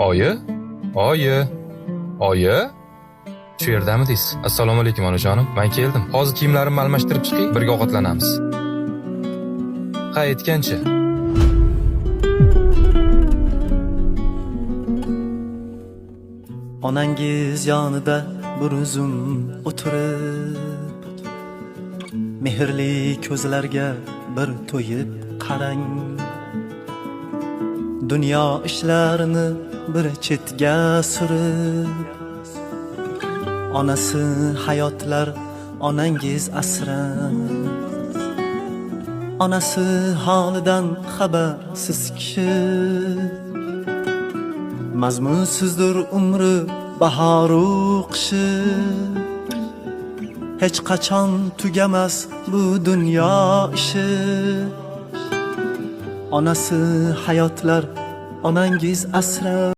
Oyi? Oyi? Oyi? Shu yerdamidingiz? Assalomu alaykum onajonim. Men keldim. Hozir kiyimlarimni almashtirib chiqing, birga ovqatlanamiz. Ha, aytgancha. Onangiz yonida bir uzun o'tirib, mehrli ko'zlarga bir to'yib qarang. Dunyo ishlarini bir chetga surib, onasi hayotlar onangiz asrar. Onasi holidan xabarsiz kishi, mazmunsizdir umri bahoru qishi. Hech qachon tugamas bu dunyo ishi. Onasi hayotlar onangiz asrar.